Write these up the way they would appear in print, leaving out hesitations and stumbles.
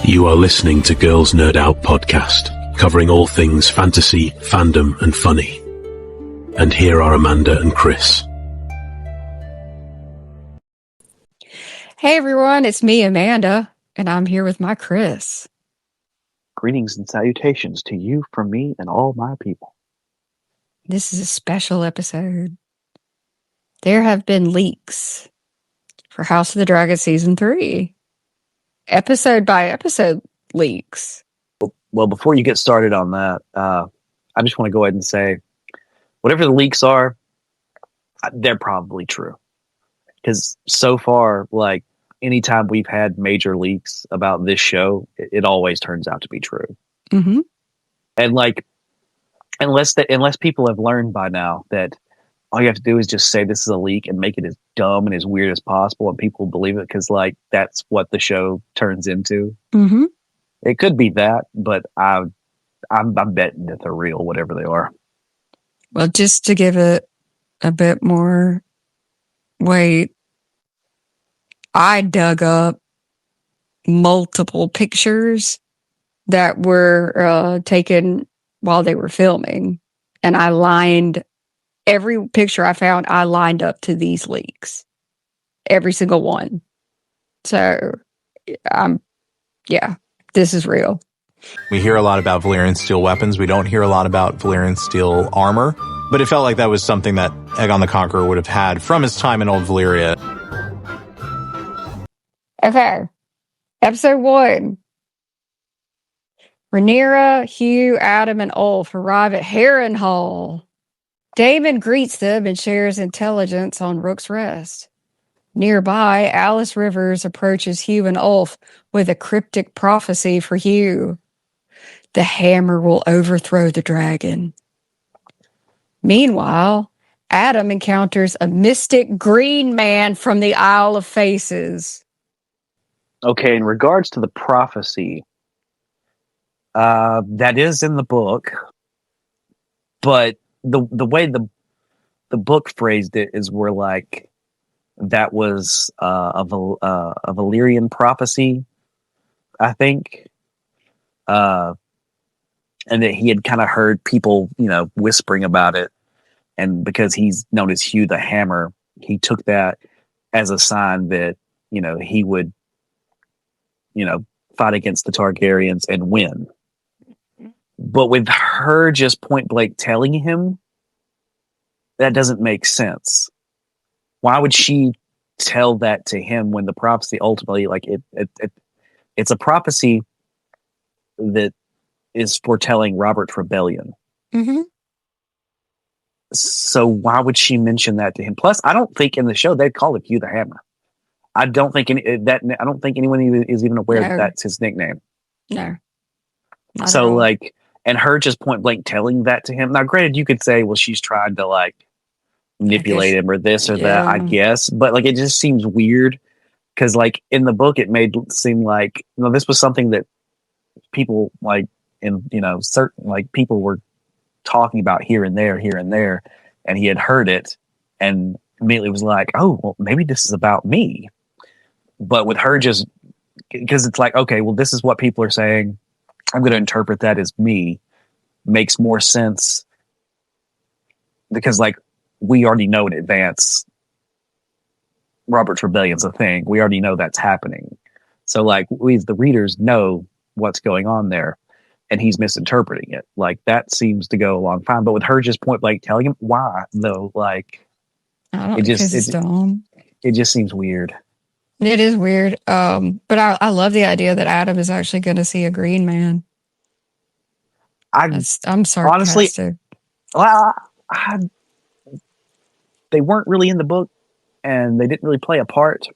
You are listening to Girls Nerd Out podcast, covering all things fantasy, fandom, and funny. And here are Amanda and Chris. Hey everyone, it's me, Amanda, and I'm here with my Chris. Greetings and salutations to you from me and all my people. This is a special episode. There have been leaks for House of the Dragon Season 3. Episode by episode leaks. Well, before you get started on that, I just want to go ahead and say, whatever the leaks are, they're probably true. Because so far, like, anytime we've had major leaks about this show, it always turns out to be true. Mm-hmm. And like, unless people have learned by now that all you have to do is just say this is a leak and make it as dumb and as weird as possible, and people believe it because, like, that's what the show turns into. Mm-hmm. It could be that, but I'm betting that they're real, whatever they are. Well, just to give it a bit more weight, I dug up multiple pictures that were taken while they were filming, and I lined every picture I found. I lined up to these leaks, every single one. So, yeah, this is real. We hear a lot about Valyrian steel weapons. We don't hear a lot about Valyrian steel armor, but it felt like that was something that Aegon the Conqueror would have had from his time in Old Valyria. Okay, episode 1. Rhaenyra, Hugh, Adam, and Ulf arrive at Harrenhal. Daemon greets them and shares intelligence on Rook's Rest. Nearby, Alice Rivers approaches Hugh and Ulf with a cryptic prophecy for Hugh. The hammer will overthrow the dragon. Meanwhile, Adam encounters a mystic green man from the Isle of Faces. Okay, in regards to the prophecy, that is in the book, but the way the book phrased it is where, like, that was a Valyrian prophecy, I think, and that he had kind of heard people, whispering about it, and because he's known as Hugh the Hammer, he took that as a sign that he would fight against the Targaryens and win. But with her just point blank telling him, that doesn't make sense. Why would she tell that to him when the prophecy ultimately, like, it's a prophecy that is foretelling Robert's rebellion. Mm-hmm. So why would she mention that to him? Plus, I don't think in the show they'd call it Hugh the Hammer. I don't think anyone is even aware that that's his nickname. No. So, like, and her just point blank telling that to him. Now, granted, you could say, well, she's trying to, like, manipulate him or this or that, I guess. But, like, it just seems weird because, like, in the book, it made it seem like, this was something that people, like, certain, like, people were talking about here and there, and he had heard it and immediately was like, oh, well, maybe this is about me. But with her just, because it's like, okay, well, this is what people are saying, I'm going to interpret that as me, makes more sense because, like, we already know in advance Robert's Rebellion's a thing. We already know that's happening. So, like, we as the readers know what's going on there, and he's misinterpreting it. Like, that seems to go along fine. But with her just point blank telling him, why though? Like, It just seems weird. It is weird. But I love the idea that Adam is actually going to see a green man. I'm sarcastic. Honestly, well, they weren't really in the book and they didn't really play a part.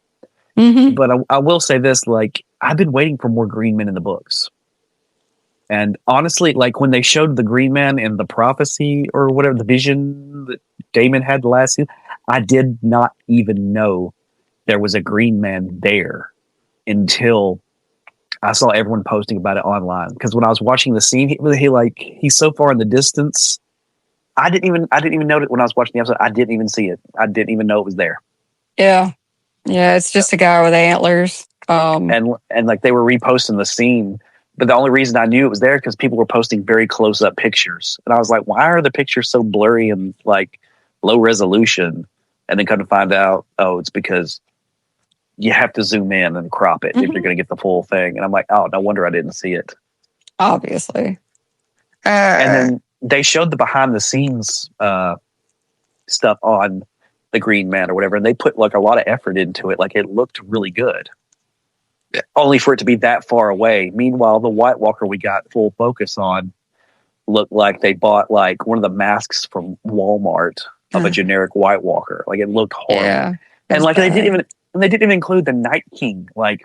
Mm-hmm. But I will say this, like, I've been waiting for more green men in the books. And honestly, like, when they showed the green man in the prophecy or whatever, the vision that Daemon had the last season, I did not even know there was a green man there until I saw everyone posting about it online. Because when I was watching the scene, he's so far in the distance. I didn't even know it when I was watching the episode. I didn't even see it. I didn't even know it was there. Yeah. Yeah, it's just a guy with antlers. and like they were reposting the scene. But the only reason I knew it was there because people were posting very close up pictures, and I was like, "Why are the pictures so blurry and like low resolution?" And then come to find out, oh, it's because you have to zoom in and crop it if you're going to get the full thing. And I'm like, oh, no wonder I didn't see it. Obviously. And then they showed the behind the scenes stuff on the Green Man or whatever, and they put like a lot of effort into it. Like it looked really good. Only for it to be that far away. Meanwhile, the White Walker we got full focus on looked like they bought like one of the masks from Walmart of a generic White Walker. Like it looked horrible. Yeah, and like they didn't even include the Night King. Like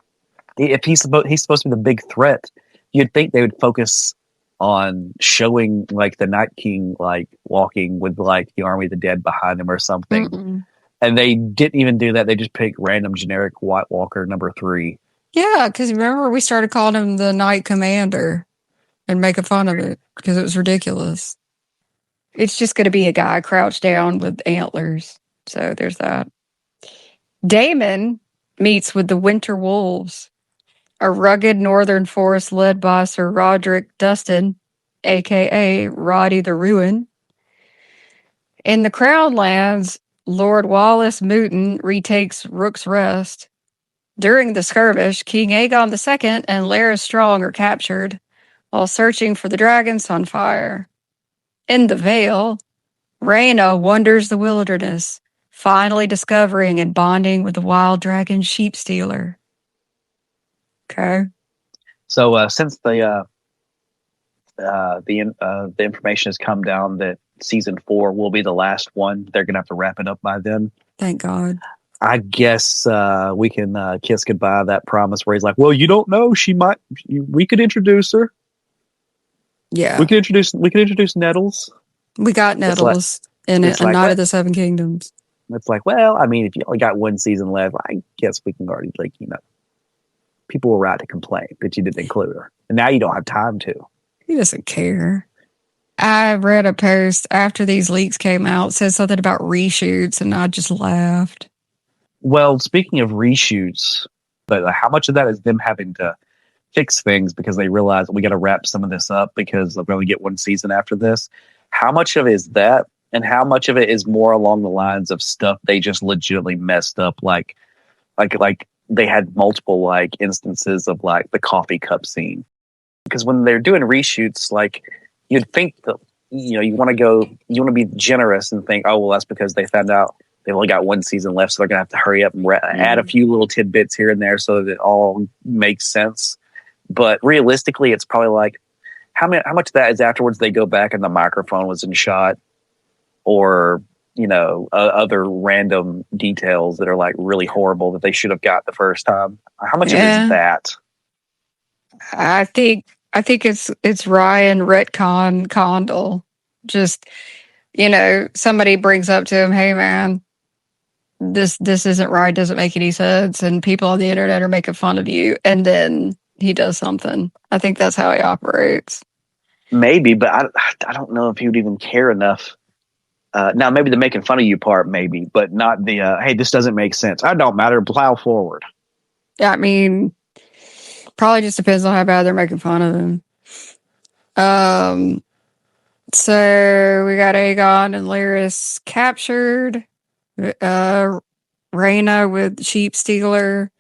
if he's supposed to be the big threat, you'd think they would focus on showing like the Night King like walking with like the army of the dead behind him or something. Mm-mm. And they didn't even do that. They just picked random generic White Walker number 3. Yeah, because remember we started calling him the Night Commander and making fun of it because it was ridiculous. It's just going to be a guy crouched down with antlers. So there's that. Daemon meets with the Winter Wolves, a rugged northern force led by Sir Roderick Dustin, a.k.a. Roddy the Ruin. In the Crown Lands, Lord Wallace Mouton retakes Rook's Rest. During the skirmish, King Aegon II and Larys Strong are captured while searching for the Dragon Sunfire. In the Vale, Rhaena wanders the wilderness, finally discovering and bonding with the wild dragon Sheep Stealer. Okay. So since the information has come down that season 4 will be the last one, they're gonna have to wrap it up by then. Thank God. I guess we can kiss goodbye that promise where he's like, "Well, you don't know. She might. We could introduce her. Yeah, we could introduce Nettles. We got Nettles in it, a Knight of the Seven Kingdoms. It's like, well, I mean, if you only got one season left, I guess we can already people were right to complain that you didn't include her, and now you don't have time to." He doesn't care. I read a post after these leaks came out, said something about reshoots, and I just laughed. Well, speaking of reshoots, but how much of that is them having to fix things because they realize we got to wrap some of this up because we only get one season after this? How much of it is that, and how much of it is more along the lines of stuff they just legitimately messed up, like they had multiple like instances of like the coffee cup scene? Because when they're doing reshoots, like you'd think that you want to be generous and think, oh well, that's because they found out they've only got one season left, so they're gonna have to hurry up and add a few little tidbits here and there so that it all makes sense. But realistically, it's probably like how much of that is afterwards they go back and the microphone was in shot, or other random details that are like really horrible that they should have got the first time. How much of it is that? I think it's Ryan retcon Condal. Just somebody brings up to him, "Hey man, this isn't right, doesn't make any sense," and people on the internet are making fun of you, and then he does something. I think that's how he operates. Maybe, but I don't know if he would even care enough. Now maybe the making fun of you part, maybe, but not the hey, this doesn't make sense. It don't matter. Plow forward. Yeah, I mean, probably just depends on how bad they're making fun of him. So we got Aegon and Larys captured. Rhaena with Sheep Stealer,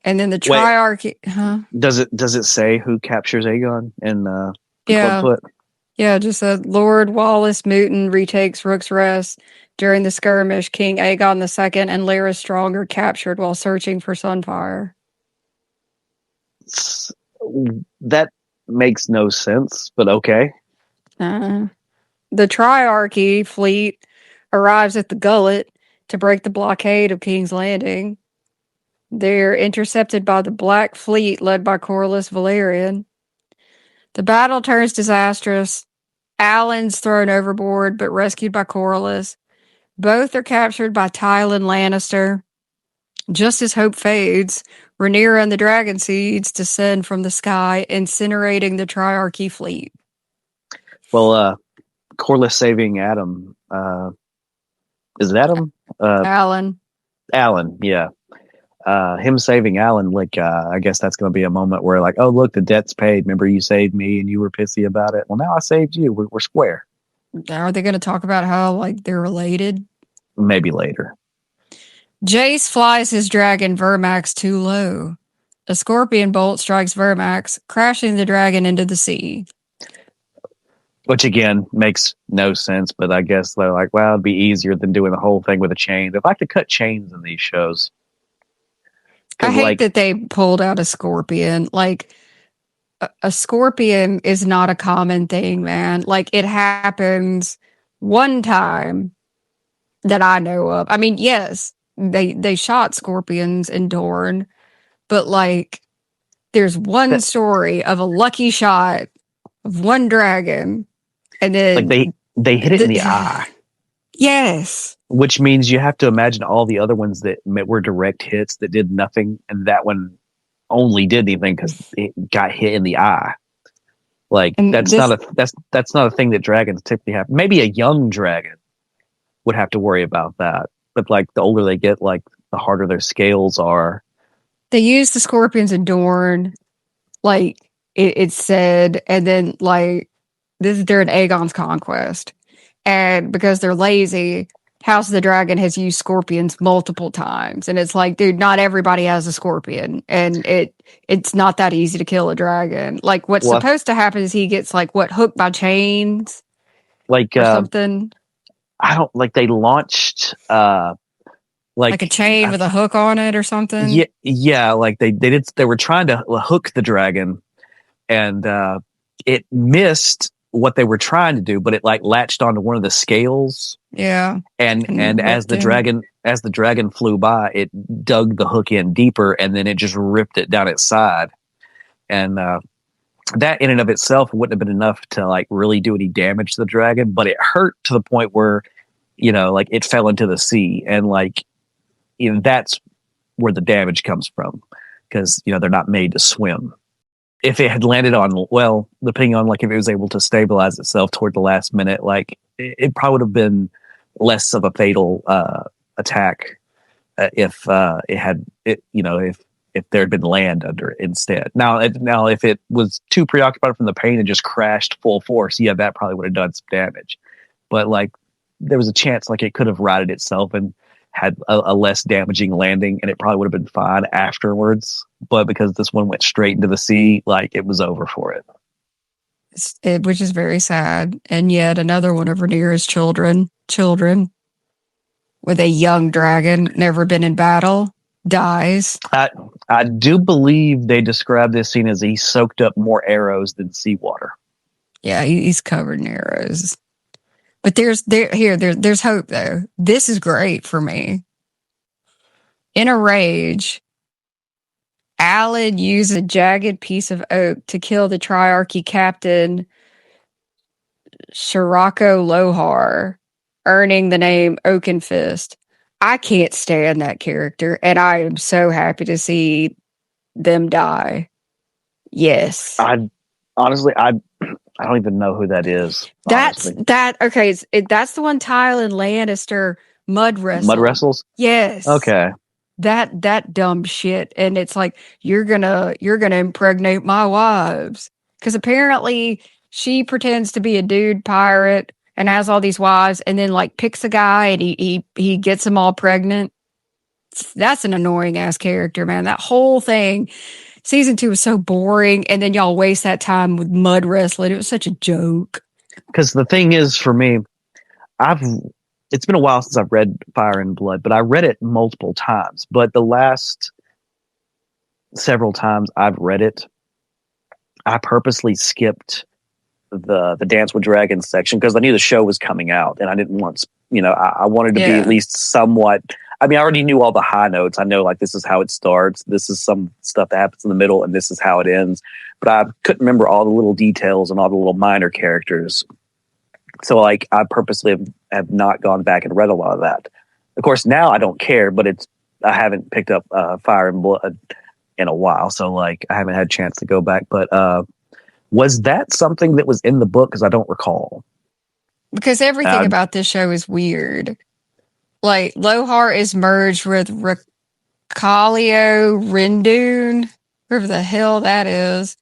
and then the Triarchy. Huh? Does it say who captures Aegon in Clubfoot? Yeah, just said Lord Wallace Mouton retakes Rook's Rest. During the skirmish, King Aegon II and Larys Strong are captured while searching for Sunfire. That makes no sense, but okay. The Triarchy fleet arrives at the Gullet to break the blockade of King's Landing. They're intercepted by the Black Fleet led by Corlys Velaryon. The battle turns disastrous. Alan's thrown overboard but rescued by Corlys. Both are captured by Tywin Lannister. Just as hope fades, Rhaenyra and the Dragon Seeds descend from the sky, incinerating the Triarchy fleet. Well, Corlys saving Adam. Is it Adam? Alan. Alan, yeah. him saving Alan, like, I guess that's going to be a moment where, like, oh, look, the debt's paid. Remember you saved me and you were pissy about it. Well, now I saved you. We're square. Are they going to talk about how, like, they're related? Maybe later. Jace flies his dragon Vermax too low. A scorpion bolt strikes Vermax, crashing the dragon into the sea. Which, again, makes no sense, but I guess they're like, well, it'd be easier than doing the whole thing with a chain. If I could cut chains in these shows. I hate that they pulled out a scorpion. Like, a scorpion is not a common thing, man. Like, it happens one time that I know of. I mean, yes, they shot scorpions in Dorne, but, like, there's one story of a lucky shot of one dragon, and then like they hit it in the eye. Yes, which means you have to imagine all the other ones that were direct hits that did nothing, and that one only did anything because it got hit in the eye. Like, and that's not a thing that dragons typically have. Maybe a young dragon would have to worry about that, but like the older they get, like the harder their scales are. They use the scorpions in Dorne, like it said, and then like this is during Aegon's conquest, and because they're lazy, House of the Dragon has used scorpions multiple times, and it's like, dude, not everybody has a scorpion, and it's not that easy to kill a dragon. Like, what's supposed to happen is he gets like hooked by chains, like or something. I don't like they launched like a chain with a hook on it or something. Yeah, like they were trying to hook the dragon, and it missed what they were trying to do, but it like latched onto one of the scales. Yeah. And as the dragon flew by, it dug the hook in deeper, and then it just ripped it down its side. And that in and of itself wouldn't have been enough to like really do any damage to the dragon, but it hurt to the point where, you know, like it fell into the sea, and like, you know, that's where the damage comes from, because, you know, they're not made to swim. If it had landed on, well, depending on like if it was able to stabilize itself toward the last minute, like it probably would have been less of a fatal attack if it had it, you know, if there had been land under it instead. Now if it was too preoccupied from the pain and just crashed full force, yeah, that probably would have done some damage. But like there was a chance like it could have righted itself and had a less damaging landing, and it probably would have been fine afterwards. But because this one went straight into the sea, like it was over for it. Which is very sad. And yet another one of Rhaenyra's children with a young dragon, never been in battle, dies. I do believe they described this scene as he soaked up more arrows than seawater. Yeah, he's covered in arrows. But there's hope though. This is great for me. In a rage, Alan used a jagged piece of oak to kill the Triarchy captain Shirako Lohar, earning the name Oaken Fist. I can't stand that character, and I am so happy to see them die. Yes. I don't even know who that is. That's the one Tywin Lannister mud wrestles. Mud wrestles? Yes. Okay. That dumb shit. And it's like, you're gonna impregnate my wives. Because apparently she pretends to be a dude pirate and has all these wives, and then like picks a guy and he gets them all pregnant. That's an annoying ass character, man. That whole thing. Season 2 was so boring, and then y'all waste that time with mud wrestling. It was such a joke. Because the thing is, for me, it's been a while since I've read Fire and Blood, but I read it multiple times. But the last several times I've read it, I purposely skipped the Dance with Dragons section because I knew the show was coming out, and I didn't want, you know, I wanted to be at least somewhat. I mean, I already knew all the high notes. I know, like, this is how it starts. This is some stuff that happens in the middle, and this is how it ends. But I couldn't remember all the little details and all the little minor characters. So, like, I purposely have not gone back and read a lot of that. Of course, now I don't care, but I haven't picked up Fire and Blood in a while. So, like, I haven't had a chance to go back. But was that something that was in the book? Because I don't recall. Because everything about this show is weird. Like, Lohar is merged with Recalio Rendoon, whoever the hell that is.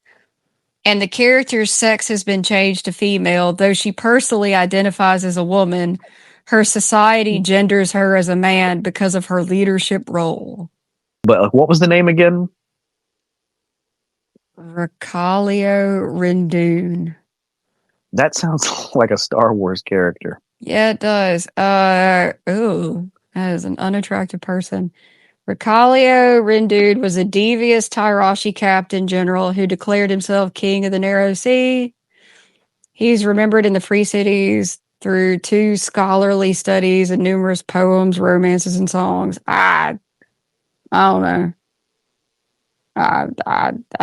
And the character's sex has been changed to female, though she personally identifies as a woman. Her society genders her as a man because of her leadership role. But what was the name again? Recalio Rendoon. That sounds like a Star Wars character. Yeah, it does. That is an unattractive person. Recalio Rendoon was a devious Tyroshi captain general who declared himself king of the Narrow Sea. He's remembered in the Free Cities through 2 scholarly studies and numerous poems, romances, and songs. I don't know. I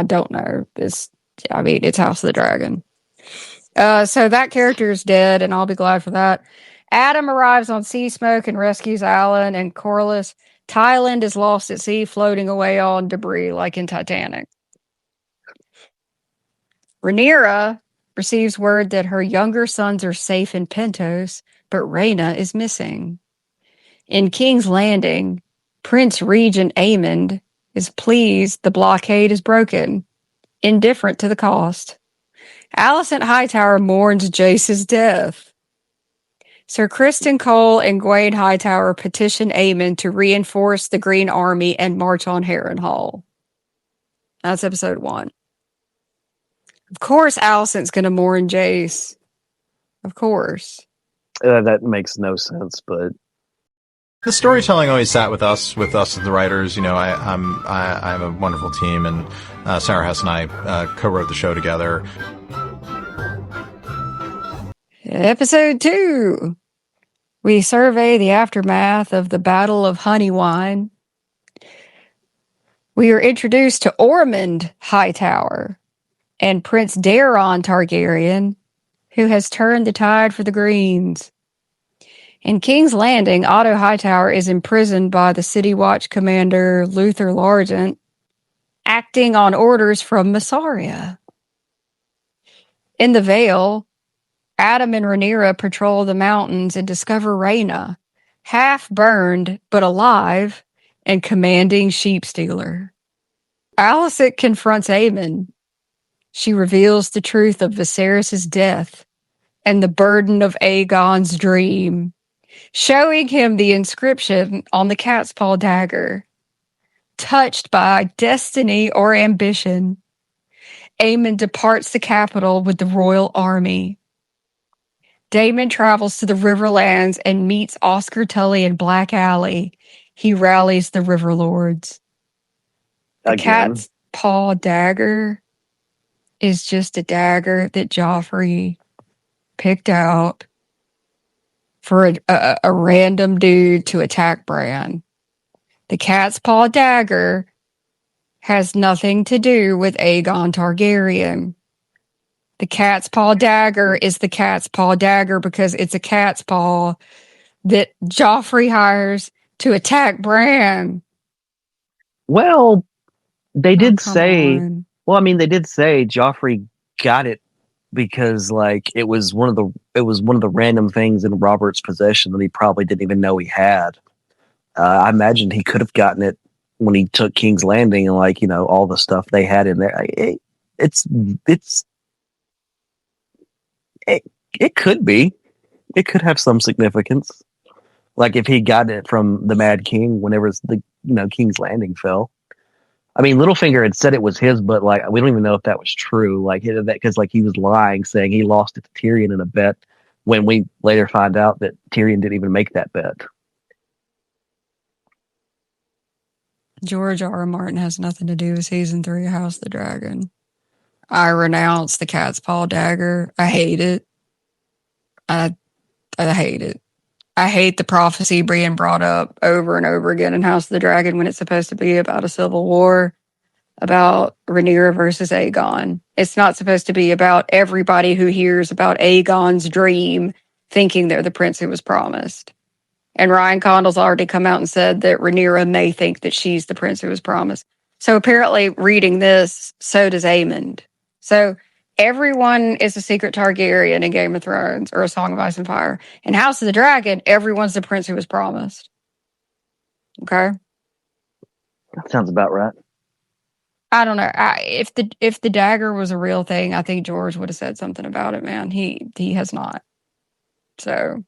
don't know. It's House of the Dragon. So that character is dead, and I'll be glad for that. Adam arrives on Sea Smoke and rescues Alan and Corlys. Thailand is lost at sea, floating away on debris like in Titanic. Rhaenyra receives word that her younger sons are safe in Pentos, but Rhaena is missing. In King's Landing, Prince Regent Aemond is pleased the blockade is broken, indifferent to the cost. Alicent Hightower mourns Jace's death. Sir Criston Cole and Gwaine Hightower petition Aemon to reinforce the Green Army and march on Harrenhal. That's episode 1. Of course, Alicent's going to mourn Jace. Of course. That makes no sense, but the storytelling always sat with us as the writers. I have a wonderful team, and Sarah Hess and I co-wrote the show together. Episode 2. We survey the aftermath of the Battle of Honeywine. We are introduced to Ormond Hightower and Prince Daeron Targaryen, who has turned the tide for the Greens. In King's Landing, Otto Hightower is imprisoned by the City Watch commander Luther Largent, acting on orders from Massaria. In the Vale, Adam and Rhaenyra patrol the mountains and discover Rhaena, half burned but alive and commanding sheep stealer. Alicent confronts Aemon. She reveals the truth of Viserys' death and the burden of Aegon's dream, showing him the inscription on the cat's paw dagger. Touched by destiny or ambition, Aemon departs the capital with the royal army. Daemon travels to the Riverlands and meets Oscar Tully in Black Alley. He rallies the River Lords. The cat's paw dagger is just a dagger that Joffrey picked out for a random dude to attack Bran. The cat's paw dagger has nothing to do with Aegon Targaryen. The cat's paw dagger is the cat's paw dagger because it's a cat's paw that Joffrey hires to attack Bran. Well, they did say Joffrey got it because it was one of the random things in Robert's possession that he probably didn't even know he had. I imagine he could have gotten it when he took King's Landing and all the stuff they had in there. It could be. It could have some significance. Like if he got it from the Mad King whenever King's Landing fell. I mean, Littlefinger had said it was his, but we don't even know if that was true. Because he was lying, saying he lost it to Tyrion in a bet. When we later find out that Tyrion didn't even make that bet. George R. Martin has nothing to do with season 3 of House of the Dragon. I renounce the cat's paw dagger. I hate it. I hate it. I hate the prophecy being brought up over and over again in House of the Dragon when it's supposed to be about a civil war, about Rhaenyra versus Aegon. It's not supposed to be about everybody who hears about Aegon's dream thinking they're the prince who was promised. And Ryan Condal's already come out and said that Rhaenyra may think that she's the prince who was promised. So apparently reading this, so does Aemond. So everyone is a secret Targaryen in Game of Thrones or A Song of Ice and Fire. In House of the Dragon, everyone's the prince who was promised. Okay? That sounds about right. I don't know. If the dagger was a real thing, I think George would have said something about it, man. He has not. So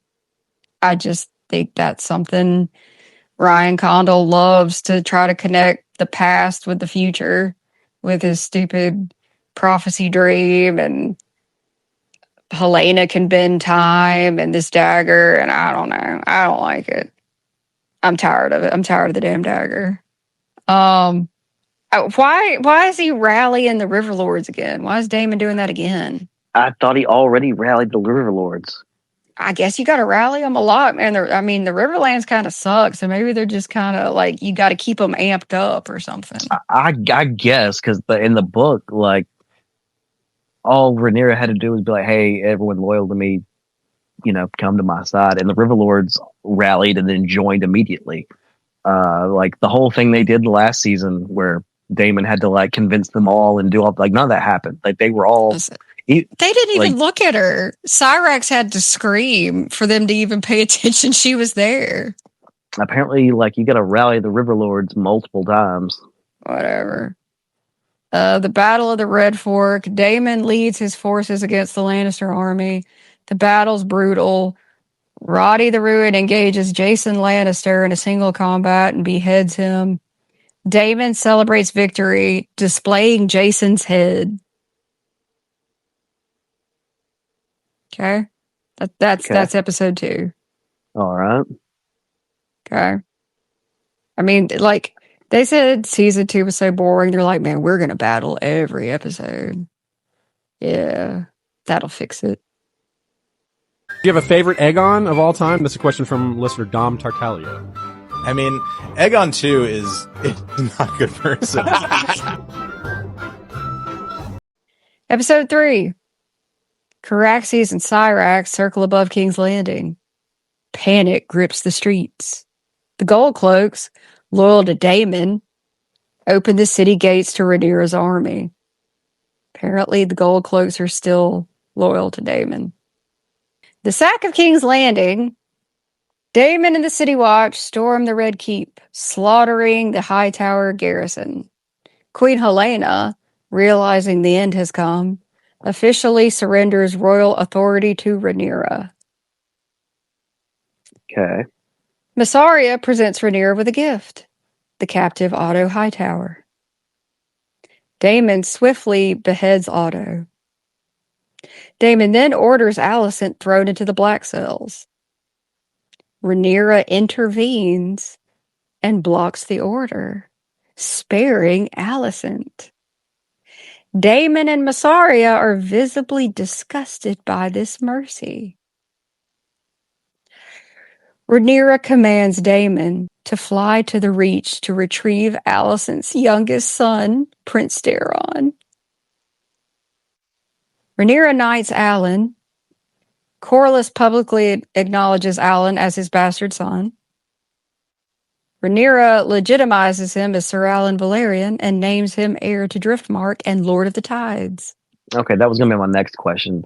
I just think that's something Ryan Condal loves to try to connect the past with the future with his stupid prophecy dream, and Helena can bend time and this dagger, and I don't know. I don't like it. I'm tired of it. I'm tired of the damn dagger. Why is he rallying the River Lords again? Why is Daemon doing that again? I thought he already rallied the River Lords. I guess you got to rally them a lot, man. I mean, the Riverlands kind of suck, so maybe they're just kind of like you got to keep them amped up or something. I guess because in the book, like all Rhaenyra had to do was be like, "Hey, everyone loyal to me, come to my side," and the River Lords rallied and then joined immediately. Like the whole thing they did the last season, where Daemon had to like convince them all and do all like none of that happened. Like they were all. They didn't even look at her. Cyrax had to scream for them to even pay attention. She was there. Apparently, like you got to rally the River Lords multiple times. Whatever. The Battle of the Red Fork. Daemon leads his forces against the Lannister army. The battle's brutal. Roddy the Ruin engages Jason Lannister in a single combat and beheads him. Daemon celebrates victory, displaying Jason's head. Okay. That's episode 2. All right. Okay. I mean, like, they said season 2 was so boring. They're like, man, we're going to battle every episode. Yeah. That'll fix it. Do you have a favorite Aegon of all time? That's a question from listener Dom Tartaglia. I mean, Aegon 2 is not a good person. Episode 3. Caraxes and Cyrax circle above King's Landing. Panic grips the streets. The Gold Cloaks, loyal to Daemon, open the city gates to Rhaenyra's army. Apparently, the Gold Cloaks are still loyal to Daemon. The sack of King's Landing. Daemon and the City Watch storm the Red Keep, slaughtering the Hightower garrison. Queen Helena, realizing the end has come, officially surrenders royal authority to Rhaenyra. Okay. Mysaria presents Rhaenyra with a gift, the captive Otto Hightower. Daemon swiftly beheads Otto. Daemon then orders Alicent thrown into the black cells. Rhaenyra intervenes and blocks the order, sparing Alicent. Daemon and Mysaria are visibly disgusted by this mercy. Rhaenyra commands Daemon to fly to the Reach to retrieve Alicent's youngest son, Prince Daeron. Rhaenyra knights Alan. Corlys publicly acknowledges Alan as his bastard son. Rhaenyra legitimizes him as Sir Alan Valerian and names him heir to Driftmark and Lord of the Tides. Okay, that was going to be my next question.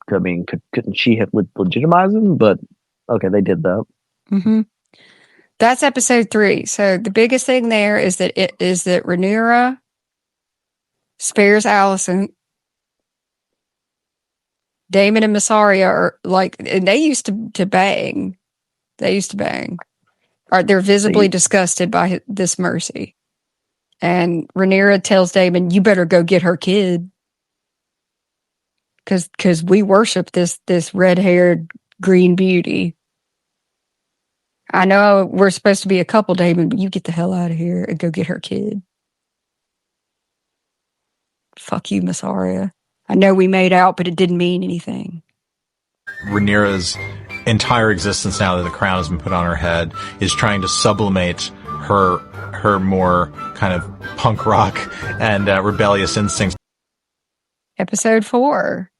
Couldn't she have legitimized him? But okay, they did that. Mm-hmm. That's episode 3. So the biggest thing there is that Rhaenyra spares Alicent. Daemon and Mysaria are like, and they used to bang. They used to bang. They're visibly disgusted by this mercy. And Rhaenyra tells Daemon, you better go get her kid. Because we worship this red-haired green beauty. I know we're supposed to be a couple, Daemon, but you get the hell out of here and go get her kid. Fuck you, Mysaria. I know we made out, but it didn't mean anything. Rhaenyra's entire existence, now that the crown has been put on her head, is trying to sublimate her more kind of punk rock and rebellious instincts. Episode 4.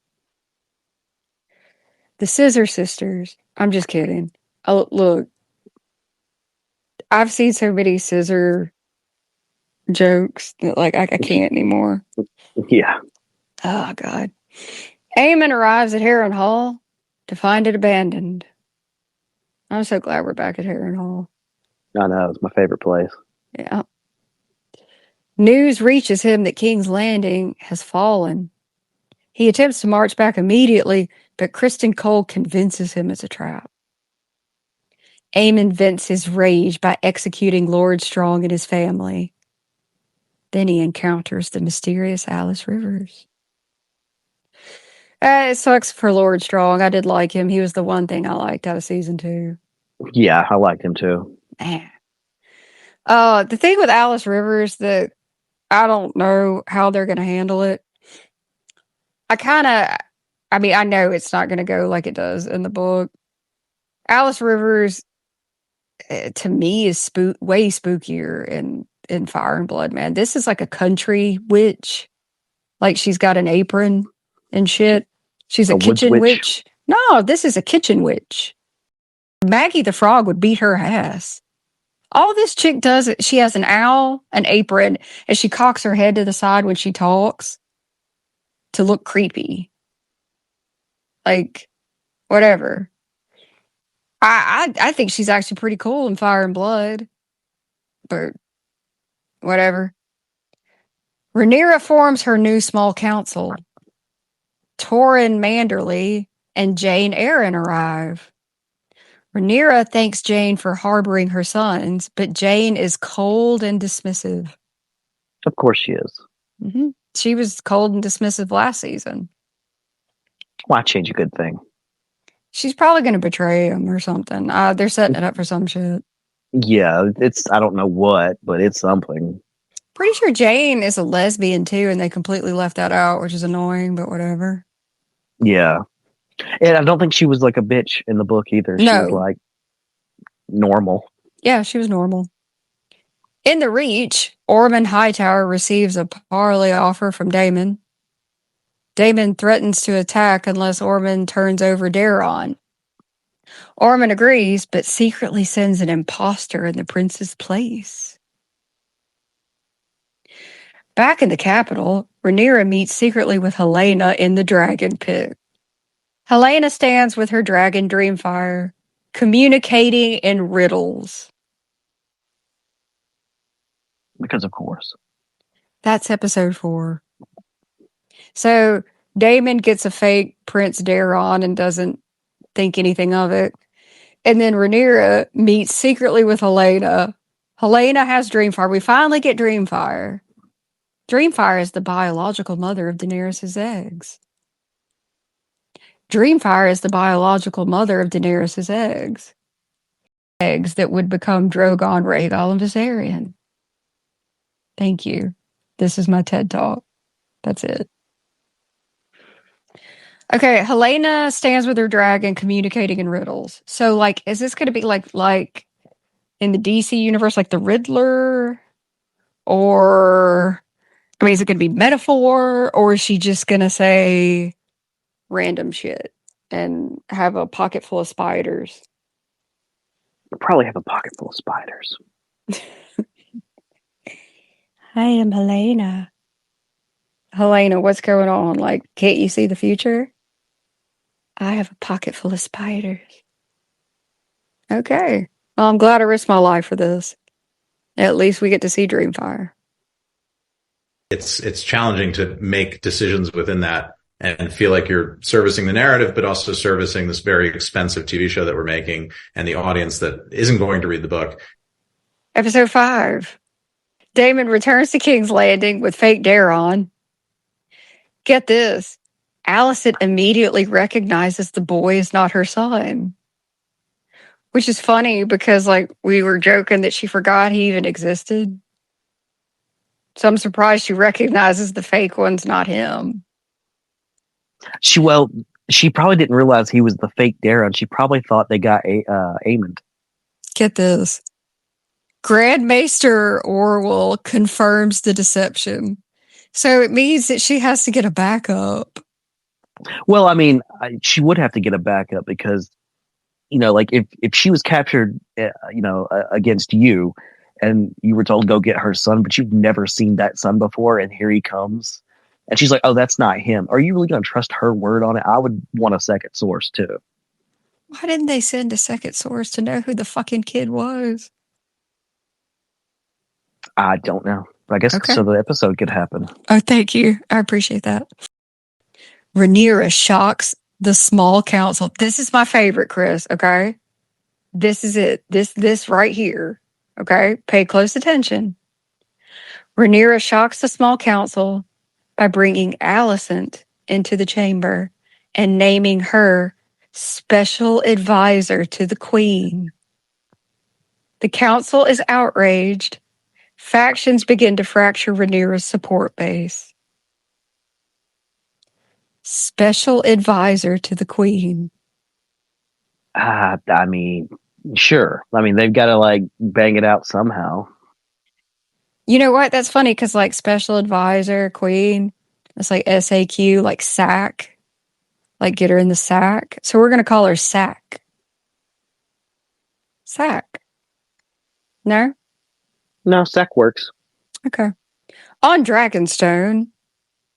The Scissor Sisters. I'm just kidding. Oh, look. I've seen so many scissor jokes that like I can't anymore. Yeah. Oh, God. Aemon arrives at Harrenhal to find it abandoned. I'm so glad we're back at Harrenhal. I know, it's my favorite place. Yeah. News reaches him that King's Landing has fallen. He attempts to march back immediately, but Criston Cole convinces him it's a trap. Aemon vents his rage by executing Lord Strong and his family. Then he encounters the mysterious Alice Rivers. It sucks for Lord Strong. I did like him. He was the one thing I liked out of season 2. Yeah, I liked him too. Man. The thing with Alice Rivers that I don't know how they're going to handle it. I know it's not going to go like it does in the book. Alice Rivers, to me, is way spookier in Fire and Blood, man. This is like a country witch. Like she's got an apron and shit. She's a kitchen witch. No, this is a kitchen witch. Maggie the Frog would beat her ass. All this chick does, she has an owl, an apron, and she cocks her head to the side when she talks to look creepy. Like, whatever. I think she's actually pretty cool in Fire and Blood. But, whatever. Rhaenyra forms her new small council. Torrhen Manderly and Jane Eyre arrive. Rhaenyra thanks Jane for harboring her sons, but Jane is cold and dismissive. Of course she is. Mm-hmm. She was cold and dismissive last season. Why change a good thing? She's probably going to betray him or something. They're setting it up for some shit. Yeah, I don't know what, but it's something. Pretty sure Jane is a lesbian too, and they completely left that out, which is annoying, but whatever. Yeah. And I don't think she was like a bitch in the book either. She was like normal. Yeah, she was normal. In the Reach, Ormond Hightower receives a parley offer from Daemon. Daemon threatens to attack unless Ormond turns over Daemon. Ormond agrees, but secretly sends an imposter in the prince's place. Back in the capital, Rhaenyra meets secretly with Helaena in the dragon pit. Helaena stands with her dragon Dreamfire, communicating in riddles. Because of course. That's episode 4. So Daemon gets a fake Prince Daemon and doesn't think anything of it. And then Rhaenyra meets secretly with Helaena. Helaena has Dreamfire. We finally get Dreamfire. Dreamfire is the biological mother of Daenerys' eggs. Dreamfire is the biological mother of Daenerys' eggs. Eggs that would become Drogon, Rhaegal, and Viserion. Thank you. This is my TED Talk. That's it. Okay, Helaena stands with her dragon communicating in riddles. So, like, is this going to be like in the DC universe, like the Riddler? Or, I mean, is it going to be metaphor? Or is she just going to say random shit and have a pocket full of spiders? You'll probably have a pocket full of spiders. I am Helaena. Helaena, what's going on? Like, can't you see the future? I have a pocket full of spiders. Okay. Well, I'm glad I risked my life for this. At least we get to see Dreamfire. It's challenging to make decisions within that and feel like you're servicing the narrative, but also servicing this very expensive TV show that we're making and the audience that isn't going to read the book. Episode 5. Daemon returns to King's Landing with fake Daemon. Get this. Alicent immediately recognizes the boy is not her son. Which is funny because, like, we were joking that she forgot he even existed. So I'm surprised she recognizes the fake one's not him. She probably didn't realize he was the fake Daemon. She probably thought they got Aemon. Get this. Grand Maester Orwell confirms the deception. So it means that she has to get a backup. Well, I mean, she would have to get a backup because, like if she was captured, against you and you were told go get her son, but you've never seen that son before and here he comes. And she's like, oh, that's not him. Are you really going to trust her word on it? I would want a second source too. Why didn't they send a second source to know who the fucking kid was? I don't know. I guess so the episode could happen. Oh, thank you. I appreciate that. Rhaenyra shocks the small council. This is my favorite, Chris, okay? This is it. This right here, okay? Pay close attention. Rhaenyra shocks the small council by bringing Alicent into the chamber and naming her special advisor to the queen. The council is outraged. Factions begin to fracture Rhaenyra's support base. Special advisor to the queen. I mean, sure. I mean, they've got to like bang it out somehow. You know what? That's funny because like special advisor, queen, it's like SAQ, like sack. Like get her in the sack. So we're going to call her Sack. Sack. No? No, Sack works. Okay. On Dragonstone,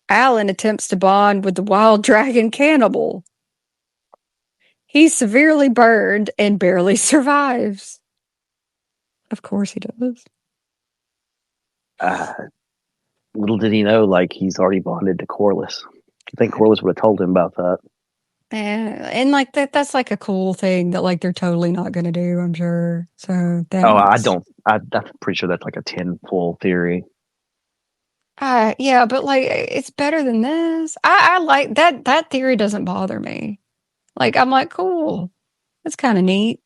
Alan attempts to bond with the wild dragon cannibal. He's severely burned and barely survives. Of course he does. Little did he know, like, he's already bonded to Corlys. I think Corlys would have told him about that. And like that's like a cool thing that like they're totally not going to do, I'm sure. So I'm pretty sure that's like a 10 full theory. Yeah, but like it's better than this. I like that theory doesn't bother me. Like I'm like, cool. That's kind of neat.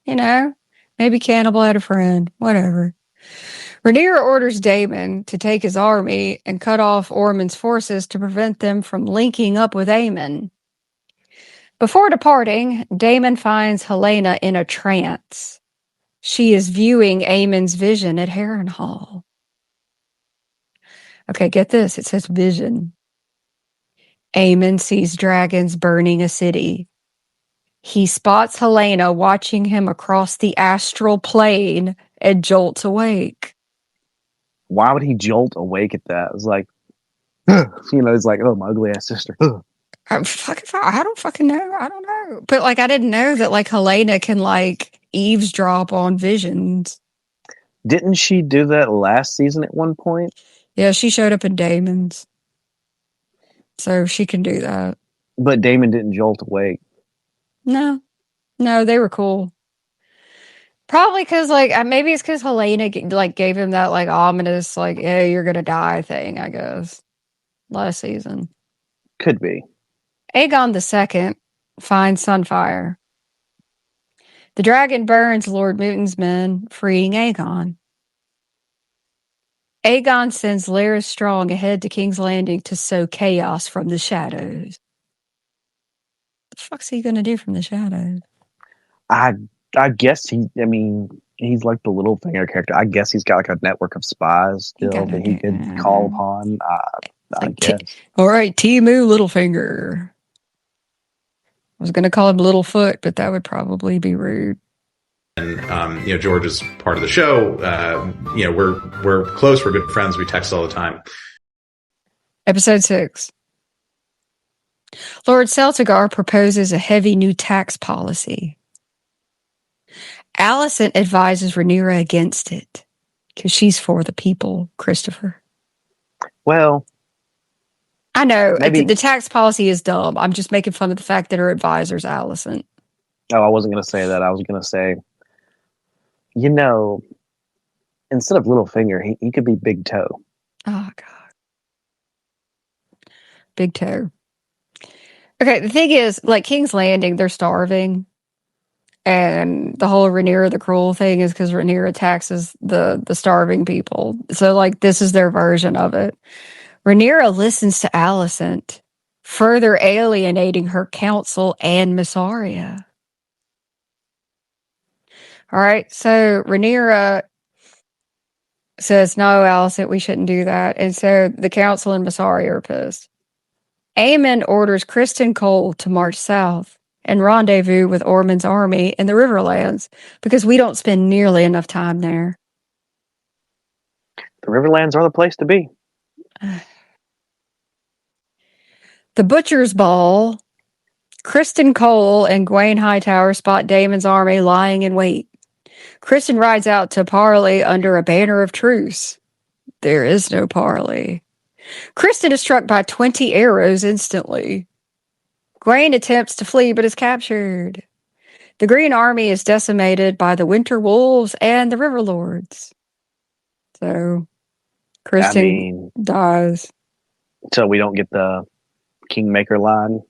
You know? Maybe Cannibal had a friend. Whatever. Rhaenyra orders Daemon to take his army and cut off Ormond's forces to prevent them from linking up with Aemon. Before departing, Daemon finds Helaena in a trance. She is viewing Aemon's vision at Harrenhal. Okay, get this. It says vision. Aemon sees dragons burning a city. He spots Helaena watching him across the astral plane and jolts awake. Why would he jolt awake at that? It was like, it's like, oh, my ugly ass sister. I don't fucking know. I don't know. But like, I didn't know that like Helaena can like eavesdrop on visions. Didn't she do that last season at one point? Yeah, she showed up in Daemon's. So she can do that. But Daemon didn't jolt awake. No, they were cool. Probably because like maybe it's because Helaena like gave him that like ominous like, yeah, you're gonna die thing, I guess. Last season. Could be. Aegon II finds Sunfire. The dragon burns Lord Muton's men, freeing Aegon. Aegon sends Larys Strong ahead to King's Landing to sow chaos from the shadows. What the fuck's he gonna do from the shadows? I guess he's like the Littlefinger character. I guess he's got like a network of spies still that he could call upon. I guess. All right, Timu Littlefinger. I was going to call him Littlefoot, but that would probably be rude. And George is part of the show. We're close. We're good friends. We text all the time. Episode 6. Lord Celtigar proposes a heavy new tax policy. Alicent advises Rhaenyra against it because she's for the people, Christopher. Well, I know the tax policy is dumb. I'm just making fun of the fact that her advisor's Alicent. Oh, I wasn't going to say that. I was going to say, instead of Littlefinger, he could be Big Toe. Oh, God. Big Toe. Okay, the thing is, like, King's Landing, they're starving. And the whole Rhaenyra the Cruel thing is because Rhaenyra taxes the starving people. So, like, this is their version of it. Rhaenyra listens to Alicent, further alienating her council and Mysaria. All right, so Rhaenyra says, no, Alicent, we shouldn't do that. And so the council and Mysaria are pissed. Aemon orders Criston Cole to march south and rendezvous with Ormond's army in the Riverlands because we don't spend nearly enough time there. The Riverlands are the place to be. The Butcher's Ball. Criston Cole and Gwaine Hightower spot Daemon's army lying in wait. Criston rides out to parley under a banner of truce. There is no parley. Kristen is struck by 20 arrows instantly. Gwaine attempts to flee but is captured. The Green Army is decimated by the Winter Wolves and the River Lords. So, Kristen dies. So we don't get the Kingmaker line?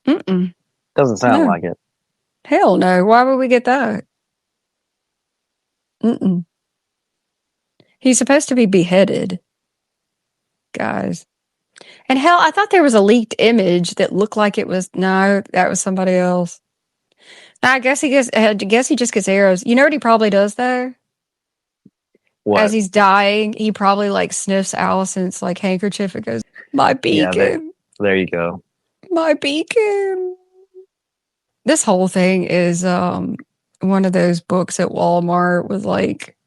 Mm-mm. Doesn't sound like it. Hell no. Why would we get that? Mm-mm. He's supposed to be beheaded, guys. And hell, I thought there was a leaked image that looked like it was. No, that was somebody else. I guess he just gets arrows. You know what he probably does though? What? As he's dying, he probably like sniffs Alicent's like handkerchief and goes, "My beacon." Yeah, there you go. My beacon. This whole thing is one of those books at Walmart with like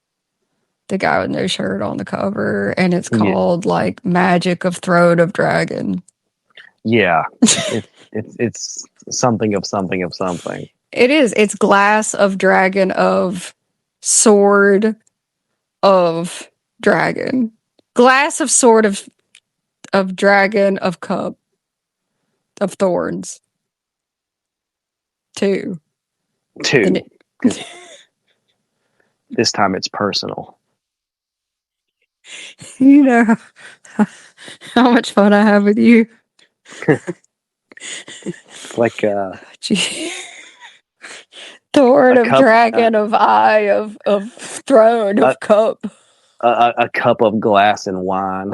the guy with no shirt on the cover, and it's called like Magic of Throne of Dragon. Yeah, it's something of something of something. It is. It's Glass of Dragon of Sword of Dragon. Glass of Sword of Dragon of Cup of Thorns. Two. This time it's personal. You know how much fun I have with you. Like Thorn of Dragon of Eye of Throne of Cup. A cup of glass and wine.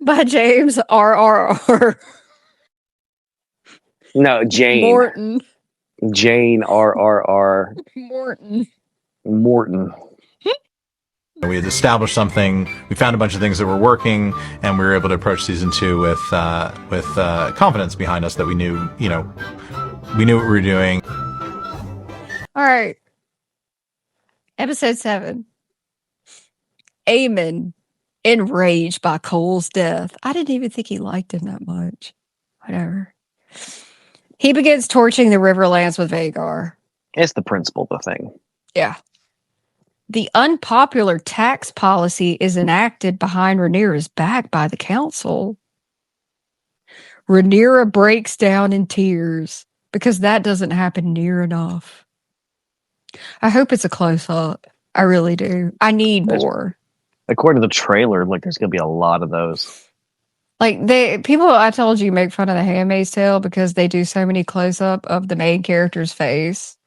By James R.R.R. No, Jane. Morton. Jane R.R.R. Morton. We had established something. We found a bunch of things that were working, and we were able to approach season 2 with confidence behind us that we knew, we knew what we were doing. All right. Episode 7. Aemon, enraged by Cole's death. I didn't even think he liked him that much. Whatever. He begins torching the Riverlands with Vhagar. It's the principle of the thing. Yeah. The unpopular tax policy is enacted behind Rhaenyra's back by the council. Rhaenyra breaks down in tears because that doesn't happen near enough. I hope it's a close-up. I really do. I need more. According to the trailer, like there's going to be a lot of those. Like I told you make fun of The Handmaid's Tale because they do so many close-up of the main character's face.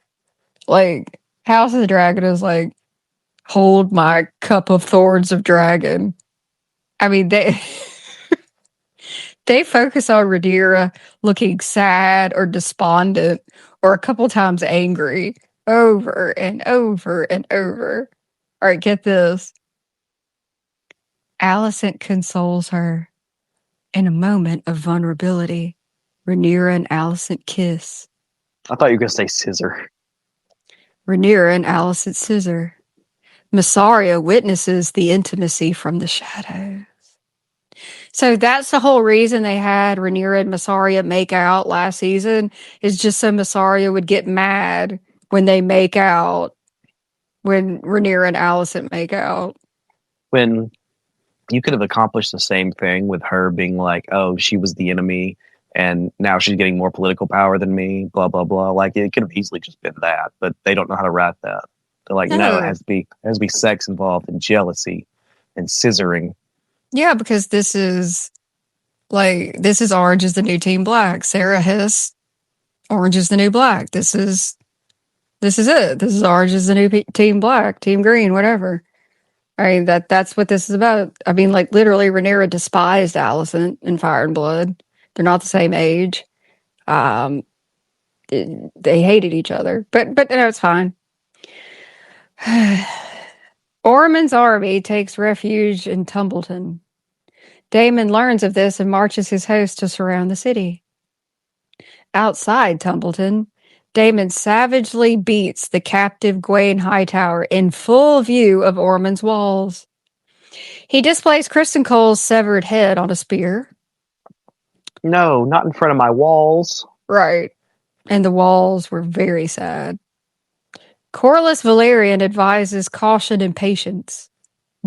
Like House of the Dragon is like, hold my cup of thorns of dragon. I mean, they focus on Rhaenyra looking sad or despondent or a couple times angry over and over and over. All right, get this. Alicent consoles her. In a moment of vulnerability, Rhaenyra and Alicent kiss. I thought you were going to say scissor. Rhaenyra and Alicent scissor. Mysaria witnesses the intimacy from the shadows. So that's the whole reason they had Rhaenyra and Mysaria make out last season, is just so Mysaria would get mad when they make out, when Rhaenyra and Alicent make out. When you could have accomplished the same thing with her being like, oh, she was the enemy and now she's getting more political power than me, blah, blah, blah. Like it could have easily just been that, but they don't know how to write that. They're like, no, it has to be sex involved and jealousy and scissoring. Yeah, because this is Orange is the New Team Black. Sarah Hess, Orange is the New Black. This is it. This is Orange is the New Team Black, Team Green, whatever. I mean, that's what this is about. I mean, like literally Rhaenyra despised Alicent in Fire and Blood. They're not the same age. They hated each other, but no, it's fine. Ormond's army takes refuge in Tumbleton. Daemon learns of this and marches his host to surround the city. Outside Tumbleton, Daemon savagely beats the captive Gwaine Hightower in full view of Ormond's walls. He displays Kristen Cole's severed head on a spear. No, not in front of my walls. Right. And the walls were very sad. Corlys Valerian advises caution and patience.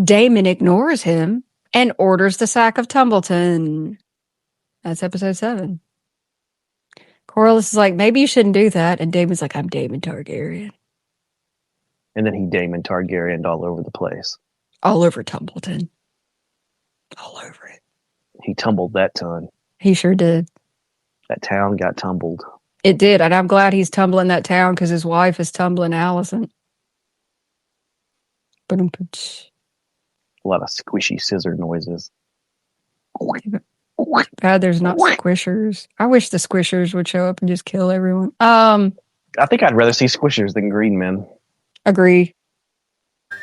Daemon ignores him and orders the sack of Tumbleton. That's episode 7. Corlys is like, maybe you shouldn't do that. And Daemon's like, I'm Daemon Targaryen. And then he Daemon Targaryen all over the place. All over Tumbleton. All over it. He tumbled that ton. He sure did. That town got tumbled. It did, and I'm glad he's tumbling that town because his wife is tumbling Alicent. A lot of squishy scissor noises. Bad there's not squishers. I wish the squishers would show up and just kill everyone. I think I'd rather see squishers than green men. Agree.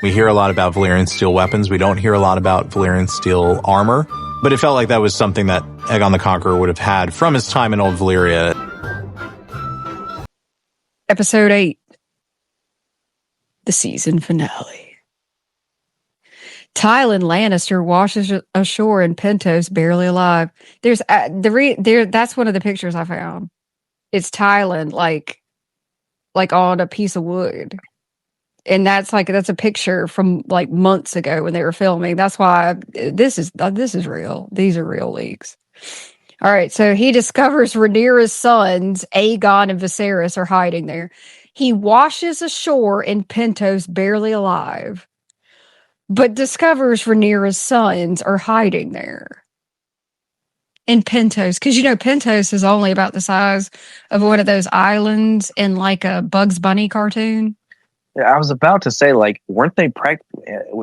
We hear a lot about Valyrian steel weapons. We don't hear a lot about Valyrian steel armor. But it felt like that was something that Aegon the Conqueror would have had from his time in Old Valyria. Episode 8. The season finale. Tywin Lannister washes ashore in Pentos, barely alive. There's that's one of the pictures I found. It's Tywin like on a piece of wood. And that's a picture from like months ago when they were filming. That's why this is real. These are real leaks. All right. So he discovers Rhaenyra's sons, Aegon and Viserys, are hiding there. He washes ashore in Pentos, barely alive, but discovers Rhaenyra's sons are hiding there in Pentos. Because, Pentos is only about the size of one of those islands in like a Bugs Bunny cartoon. I was about to say, like, weren't they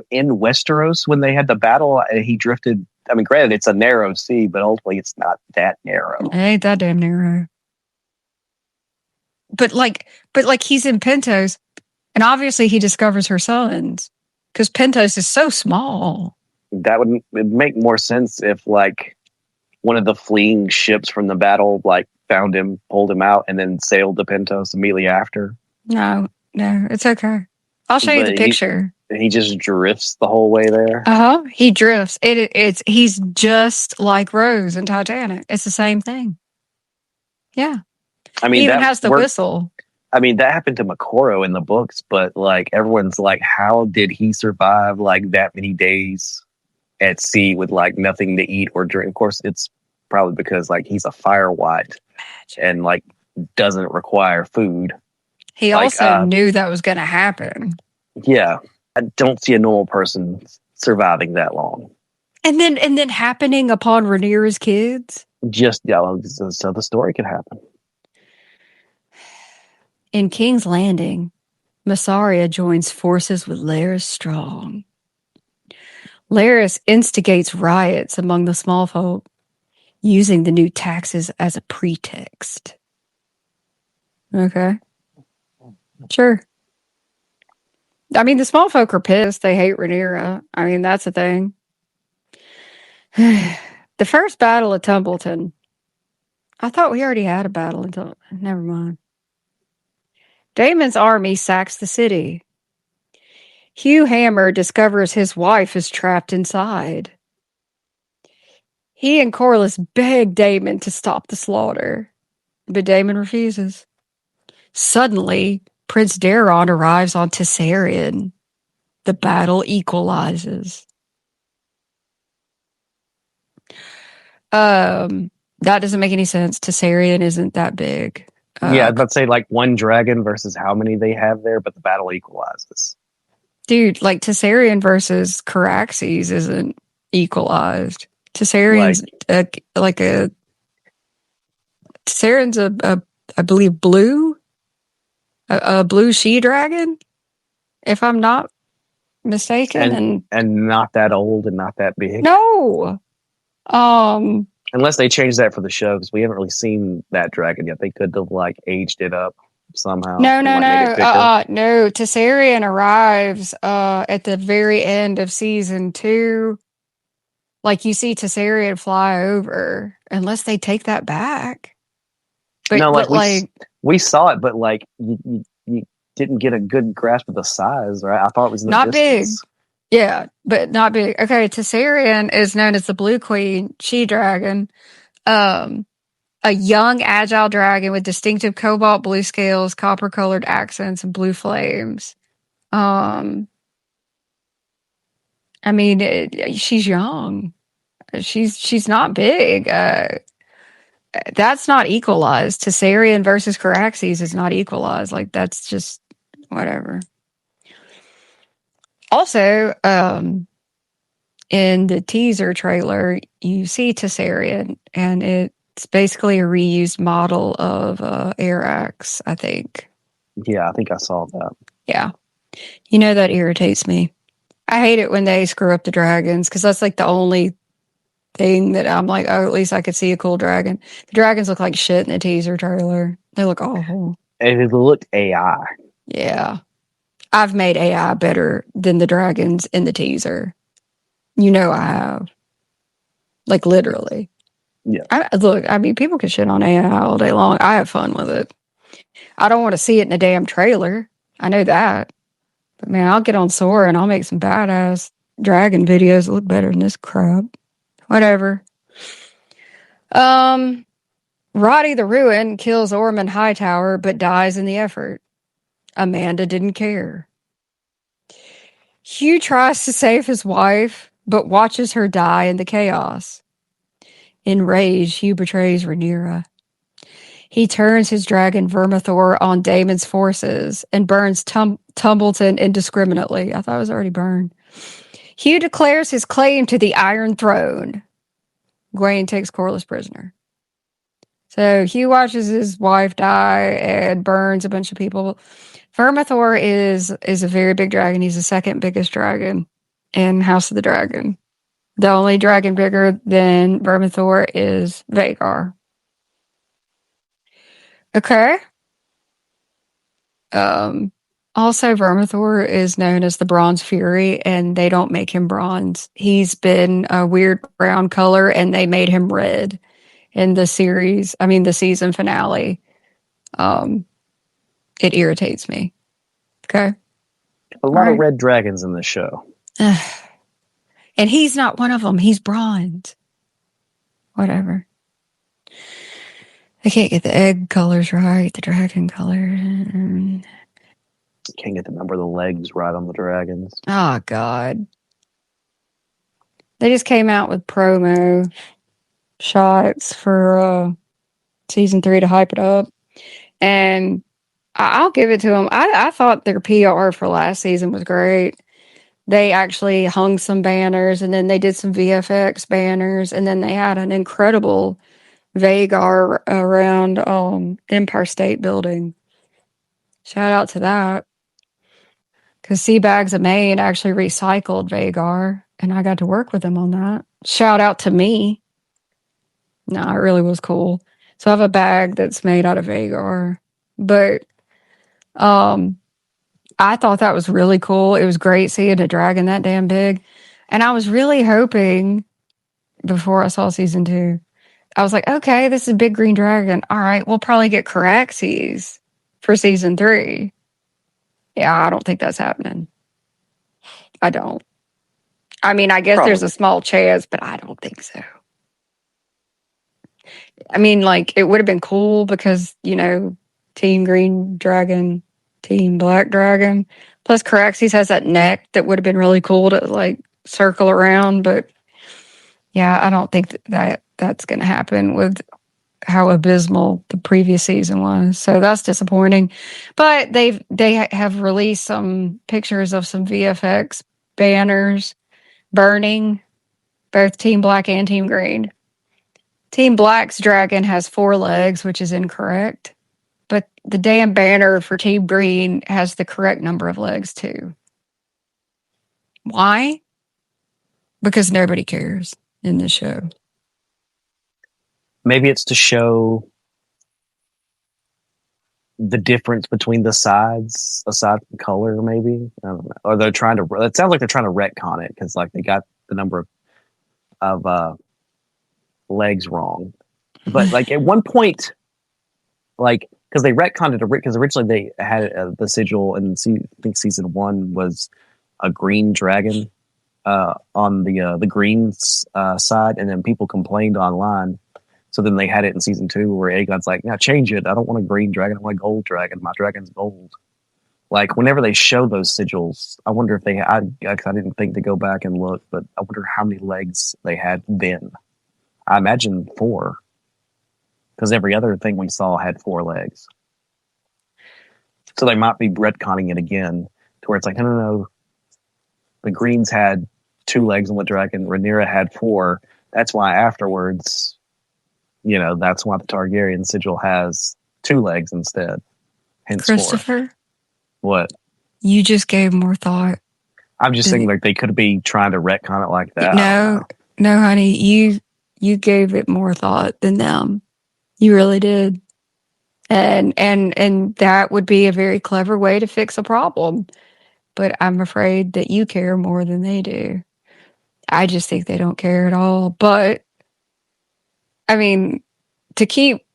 in Westeros when they had the battle and he drifted? I mean, granted, it's a narrow sea, but ultimately it's not that narrow. It ain't that damn narrow. But he's in Pentos, and obviously he discovers her sons because Pentos is so small. That would make more sense if, like, one of the fleeing ships from the battle, like, found him, pulled him out, and then sailed to Pentos immediately after. No, it's okay. I'll show you the picture. He just drifts the whole way there. He drifts. He's just like Rose in Titanic. It's the same thing. Yeah. I mean, he even has the whistle. I mean, that happened to Makoro in the books, but like everyone's like, how did he survive like that many days at sea with like nothing to eat or drink? Of course, it's probably because like he's a fire wight and like doesn't require food. He also knew that was going to happen. Yeah. I don't see a normal person surviving that long. And then happening upon Rhaenyra's kids? So the story could happen. In King's Landing, Mysaria joins forces with Larys Strong. Larys instigates riots among the small folk, using the new taxes as a pretext. Okay. Sure. I mean, the small folk are pissed. They hate Rhaenyra. I mean, that's the thing. The first battle of Tumbleton. I thought we already had a battle until... Never mind. Daemon's army sacks the city. Hugh Hammer discovers his wife is trapped inside. He and Corlys beg Daemon to stop the slaughter, but Daemon refuses. Suddenly, Prince Daeron arrives on Tessarion. The battle equalizes. That doesn't make any sense. Tessarion isn't that big. Yeah, I'd say like one dragon versus how many they have there, but the battle equalizes. Dude, like Tessarion versus Caraxes isn't equalized. Tessarion's Tessarion's I believe blue. A blue she-dragon, if I'm not mistaken, and not that old and not that big. No, unless they changed that for the show, because we haven't really seen that dragon yet. They could have like aged it up somehow. No. Tessarion arrives at the very end of season 2. Like you see Tessarion fly over, unless they take that back. But, no, we saw it, but like you didn't get a good grasp of the size, right? I thought it was in the not distance. Big. Yeah, but not big. Okay, Tessarion is known as the Blue Queen she-dragon. a young, agile dragon with distinctive cobalt blue scales, copper-colored accents, and blue flames. I mean, she's young. She's not big. That's not equalized. Tessarian versus Caraxes is not equalized. Like, that's just whatever. Also, in the teaser trailer, you see Tessarian, and it's basically a reused model of Arax, I think. Yeah, I think I saw that. Yeah. You know, that irritates me. I hate it when they screw up the dragons, because that's like the only thing that I'm like, oh, at least I could see a cool dragon. The dragons look like shit in the teaser trailer. They look awful. And it looked AI. Yeah. I've made AI better than the dragons in the teaser. You know I have. Like, literally. Yeah. I mean, people can shit on AI all day long. I have fun with it. I don't want to see it in a damn trailer. I know that. But man, I'll get on Sora and I'll make some badass dragon videos that look better than this crap. Whatever. Roddy the Ruin kills Ormond Hightower but dies in the effort. Amanda didn't care. Hugh tries to save his wife but watches her die in the chaos. Enraged, Hugh betrays Rhaenyra. He turns his dragon Vermithor on Daemon's forces and burns Tumbleton indiscriminately. I thought it was already burned. Hugh declares his claim to the Iron Throne. Gwaine takes Corlys prisoner. So Hugh watches his wife die and burns a bunch of people. Vermithor is a very big dragon. He's the second biggest dragon in House of the Dragon. The only dragon bigger than Vermithor is Vhagar. Okay. Also, Vermithor is known as the Bronze Fury, and they don't make him bronze. He's been a weird brown color, and they made him red in the series. I mean, the season finale. It irritates me. Okay. A lot of red dragons in this show. And he's not one of them. He's bronze. Whatever. I can't get the egg colors right, the dragon color. Can't get the number of the legs right on the dragons. Oh, God. They just came out with promo shots for season 3 to hype it up. And I'll give it to them. I thought their PR for last season was great. They actually hung some banners, and then they did some VFX banners, and then they had an incredible Vhagar around Empire State Building. Shout out to that. Because Seabags of Maine actually recycled Vhagar, and I got to work with them on that. Shout out to me. No, it really was cool. So I have a bag that's made out of Vhagar. But I thought that was really cool. It was great seeing a dragon that damn big. And I was really hoping, before I saw season 2, I was like, okay, this is a big green dragon. All right, we'll probably get Caraxes for season 3. Yeah, I don't think that's happening. I don't. I mean, I guess there's a small chance, but I don't think so. I mean, like, it would have been cool because, you know, Team Green Dragon, Team Black Dragon. Plus, Caraxes has that neck that would have been really cool to, like, circle around. But, yeah, I don't think that's going to happen with how abysmal the previous season was. So that's disappointing. But they have released some pictures of some VFX banners burning both Team Black and Team Green. Team Black's dragon has 4 legs, which is incorrect. But the damn banner for Team Green has the correct number of legs too. Why? Because nobody cares in this show. Maybe it's to show the difference between the sides, aside from color, maybe. I don't know. Or they're trying to, it sounds like they're trying to retcon it, because like they got the number of legs wrong. But like at one point, like, because they retconned it, because originally they had the sigil, and I think season 1 was a green dragon on the green side, and then people complained online. So then they had it in season 2 where Aegon's like, "Now change it. I don't want a green dragon. I want a gold dragon. My dragon's gold." Like whenever they show those sigils, I wonder if I didn't think to go back and look, but I wonder how many legs they had then. I imagine 4, because every other thing we saw had 4 legs. So they might be retconning it again to where it's like, no. The Greens had 2 legs on the dragon. Rhaenyra had 4. That's why afterwards, that's why the Targaryen sigil has 2 legs instead. Hence Christopher? 4. What? You just gave more thought. I'm just saying, like, they could be trying to retcon it like that. No, honey. You gave it more thought than them. You really did. And that would be a very clever way to fix a problem. But I'm afraid that you care more than they do. I just think they don't care at all. But, I mean, to keep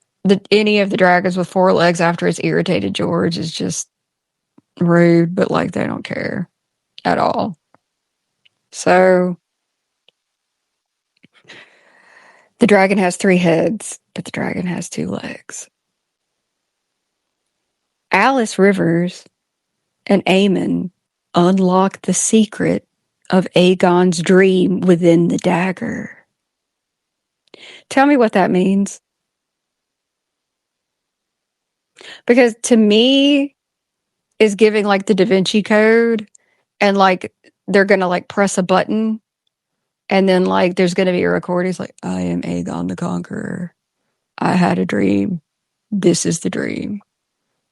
any of the dragons with 4 legs after it's irritated George is just rude, but like they don't care at all. So the dragon has 3 heads, but the dragon has 2 legs. Alice Rivers and Aemon unlock the secret of Aegon's dream within the dagger. Tell me what that means. Because to me, is giving like the Da Vinci Code, and like they're gonna like press a button, and then like there's gonna be a recording. It's like, I am Aegon the Conqueror. I had a dream. This is the dream.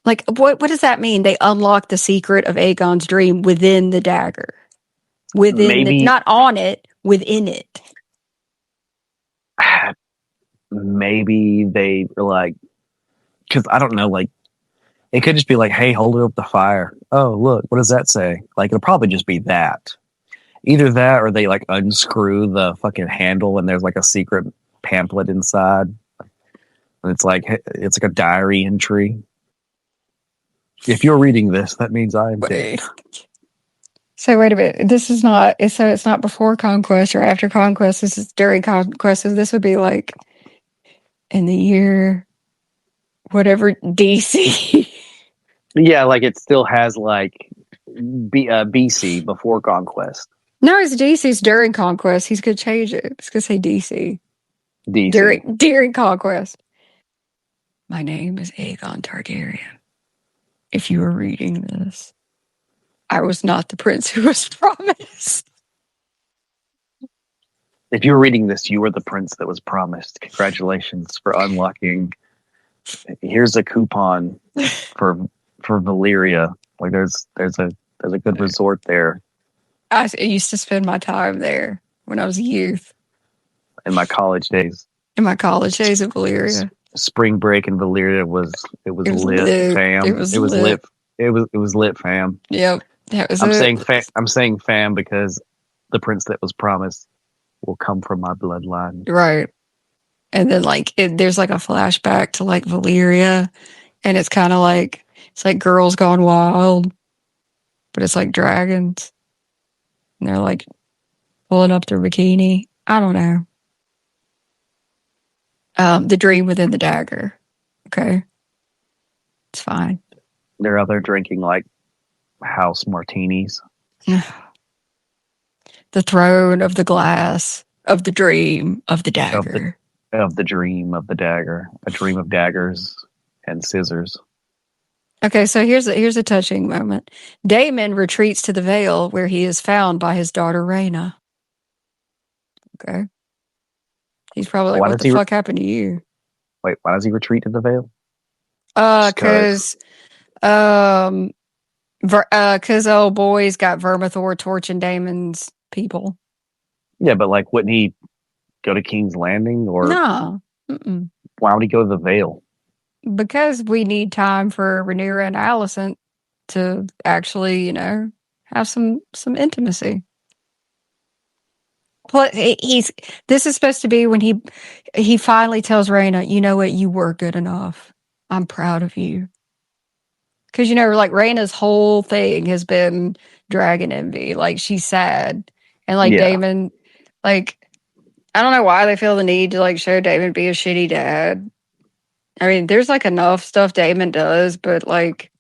Like, what does that mean? They unlock the secret of Aegon's dream within the dagger. Not on it, within it. Maybe they were like, because I don't know, like, it could just be like, hey, hold it up the fire. Oh, look, what does that say? Like, it'll probably just be that. Either that or they like unscrew the fucking handle and there's like a secret pamphlet inside. And it's like a diary entry. If you're reading this, that means I am dead. So wait a minute. This is not, so it's not before Conquest or after Conquest. This is during Conquest. So this would be like in the year, whatever, DC. Yeah, like it still has like BC, before Conquest. No, it's DC. It's during Conquest. He's going to change it. It's going to say DC. DC. During Conquest. My name is Aegon Targaryen. If you were reading this, I was not the prince who was promised. If you were reading this, you were the prince that was promised. Congratulations for unlocking. Here's a coupon for Valyria. Like there's a good resort there. I used to spend my time there when I was a youth. In my college days. In Valyria. Spring break in Valyria was lit, fam. It was lit, fam. Yep. That was I'm saying fam because the prince that was promised will come from my bloodline. Right. And then like there's like a flashback to like Valyria, and it's kind of like it's like Girls Gone Wild, but it's like dragons. And they're like pulling up their bikini. I don't know. The dream within the dagger. Okay. It's fine. They're out there drinking like house martinis. The throne of the glass of the dream of the dagger. Of the dream of the dagger. A dream of daggers and scissors. Okay, so here's a touching moment. Daemon retreats to the Vale where he is found by his daughter Rhaena. Okay. He's probably like, what the fuck happened to you? Wait, why does he retreat to the Vale? Because old boy's got Vermithor torching Daemon's people. Yeah, but like, wouldn't he go to King's Landing or no? Mm-mm. Why would he go to the Vale? Because we need time for Rhaenyra and Alicent to actually, have some intimacy. Plus, this is supposed to be when he finally tells Rhaena, you know what, you were good enough. I'm proud of you. Because, like Rhaena's whole thing has been dragon envy. Like, she's sad. And like Daemon, like, I don't know why they feel the need to like show Daemon be a shitty dad. I mean, there's like enough stuff Daemon does, but like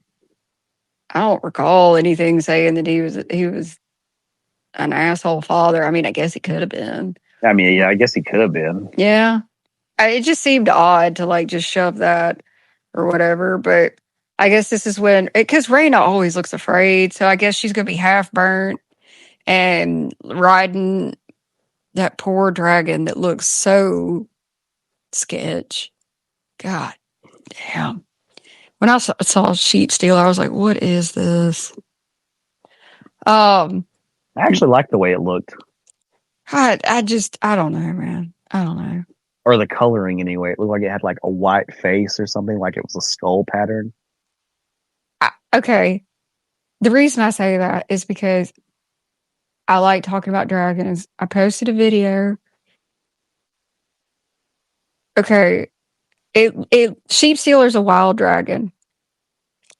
I don't recall anything saying that he was an asshole father. I mean, I guess he could have been. I mean, yeah, I guess he could have been. Yeah. It just seemed odd to like just shove that or whatever, but I guess this is when, because Rhaena always looks afraid, so I guess she's going to be half burnt and riding that poor dragon that looks so sketch. God damn. When I saw Sheep Stealer, I was like, what is this? I actually like the way it looked. I don't know, man. I don't know. Or the coloring anyway. It looked like it had like a white face or something, like it was a skull pattern. Okay. The reason I say that is because I like talking about dragons. I posted a video. Okay. Sheep Stealer's a wild dragon.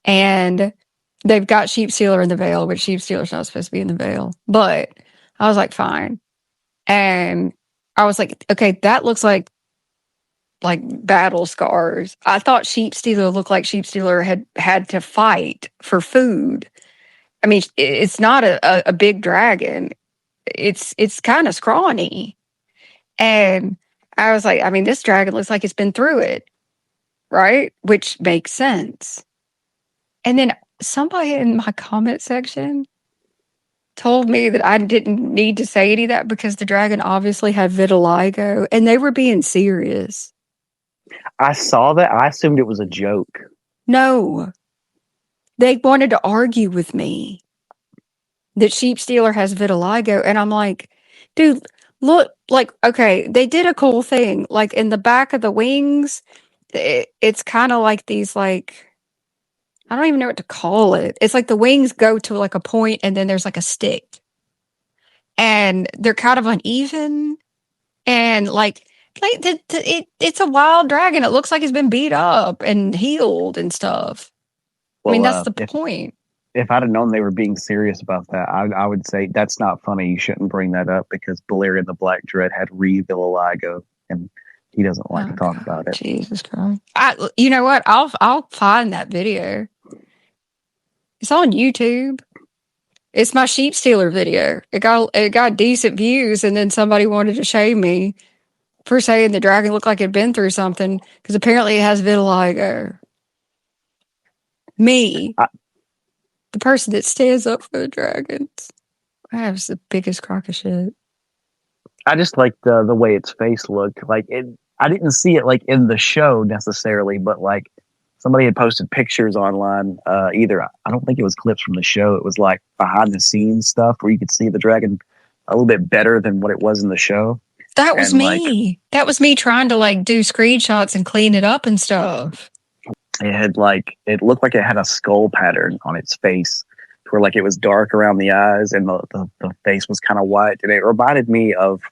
And they've got Sheep Stealer in the Vale, which Sheep Stealer's not supposed to be in the Vale. But I was like, fine. And I was like, okay, that looks like battle scars. I thought Sheep Stealer looked like Sheep Stealer had to fight for food. I mean, it's not a big dragon. It's kind of scrawny. And I was like, I mean, this dragon looks like it's been through it, right? Which makes sense. And then somebody in my comment section told me that I didn't need to say any of that because the dragon obviously had vitiligo, and they were being serious. I saw that. I assumed it was a joke. No. They wanted to argue with me that Sheep Stealer has vitiligo, and I'm like, dude, look, like, okay, they did a cool thing. Like, in the back of the wings, it's kind of like these, like, I don't even know what to call it. It's like the wings go to like a point and then there's like a stick. And they're kind of uneven. And like it's a wild dragon. It looks like it's been beat up and healed and stuff. Well, I mean, that's the point. If I'd have known they were being serious about that, I would say that's not funny. You shouldn't bring that up because Balerion the Black Dread had vitiligo and he doesn't like to talk about it. Jesus Christ! You know what? I'll find that video. It's on YouTube. It's my Sheep Stealer video. It got decent views, and then somebody wanted to shame me for saying the dragon looked like it'd been through something because apparently it has vitiligo. Me, the person that stands up for the dragons, I was the biggest crock of shit. I just like the way its face looked. Like it, I didn't see it like in the show necessarily, but like somebody had posted pictures online. Either I don't think it was clips from the show. It was like behind the scenes stuff where you could see the dragon a little bit better than what it was in the show. That was me. That was me trying to like do screenshots and clean it up and stuff. It looked like it had a skull pattern on its face, where like it was dark around the eyes and the face was kind of white, and it reminded me of.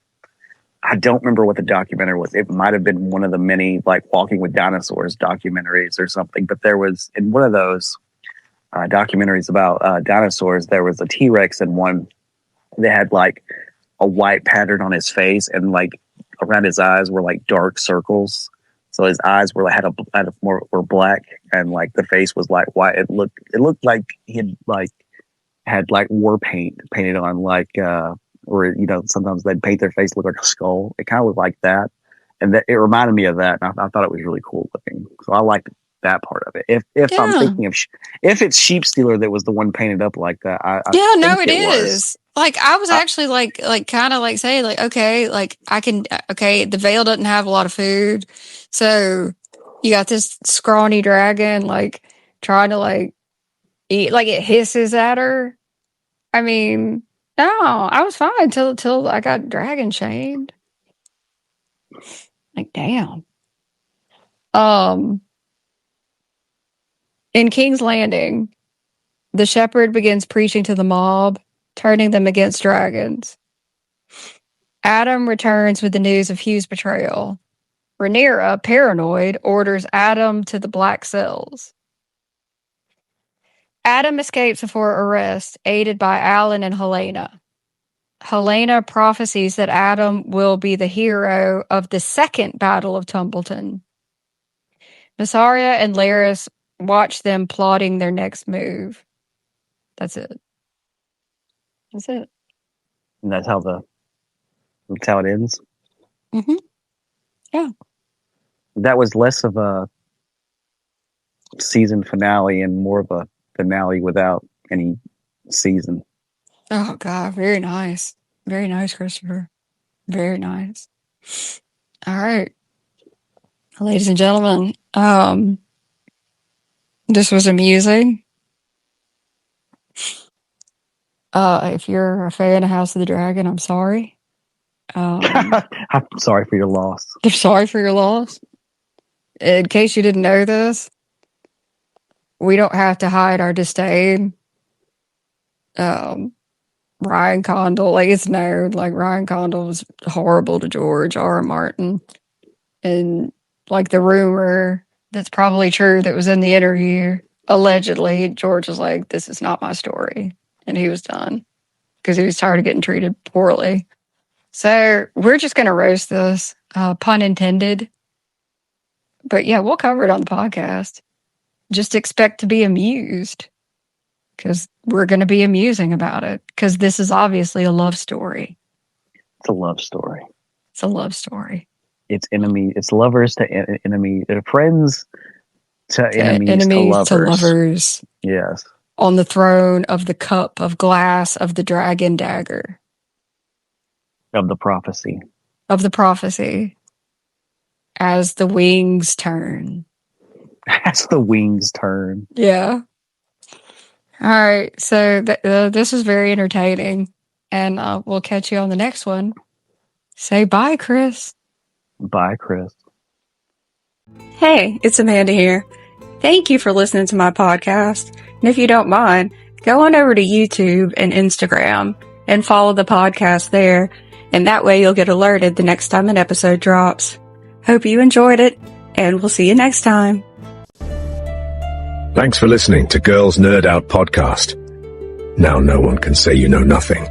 I don't remember what the documentary was. It might have been one of the many like Walking with Dinosaurs documentaries or something. But there was in one of those documentaries about dinosaurs, there was a T-Rex in one that had like a white pattern on his face and like around his eyes were like dark circles. So his eyes were were black and like the face was like white. It looked like he had war paint painted on like. Or sometimes they'd paint their face look like a skull. It kind of looked like that, and it reminded me of that. And I thought it was really cool looking, so I liked that part of it. If I'm thinking of if it's Sheep Stealer that was the one painted up like that, it is. Like I was actually like kind of like saying like okay, like I can the Vale doesn't have a lot of food, so you got this scrawny dragon like trying to like eat, like it hisses at her. I mean. No, I was fine till I got dragon shamed. Like, damn. In King's Landing, the shepherd begins preaching to the mob, turning them against dragons. Adam returns with the news of Hugh's betrayal. Rhaenyra, paranoid, orders Adam to the black cells. Adam escapes before arrest, aided by Alan and Helena. Helena prophesies that Adam will be the hero of the second Battle of Tumbleton. Mysaria and Larys watch them plotting their next move. That's it. That's it. And that's how it ends. Mm-hmm. Yeah. That was less of a season finale and more of a finale without any season. Oh God, very nice. Very nice, Christopher. Very nice. All right. Ladies and gentlemen, this was amusing. If you're a fan of House of the Dragon, I'm sorry. I'm sorry for your loss. I'm sorry for your loss. In case you didn't know this, we don't have to hide our disdain. Ryan Condal, like it's known, like Ryan Condal was horrible to George R. R. Martin. And like the rumor that's probably true that was in the interview, allegedly, George was like, this is not my story. And he was done because he was tired of getting treated poorly. So we're just going to roast this, pun intended. But yeah, we'll cover it on the podcast. Just expect to be amused because we're going to be amusing about it because this is obviously a love story. It's a love story. It's a love story. It's it's lovers to enemy, friends to enemies to lovers. Yes. On the throne of the cup of glass of the dragon dagger. Of the prophecy. Of the prophecy. As the wings turn. As the wings turn. Yeah. All right. So this was very entertaining. And we'll catch you on the next one. Say bye, Chris. Bye, Chris. Hey, it's Amanda here. Thank you for listening to my podcast. And if you don't mind, go on over to YouTube and Instagram and follow the podcast there. And that way you'll get alerted the next time an episode drops. Hope you enjoyed it, and we'll see you next time. Thanks for listening to Girls Nerd Out Podcast. Now no one can say you know nothing.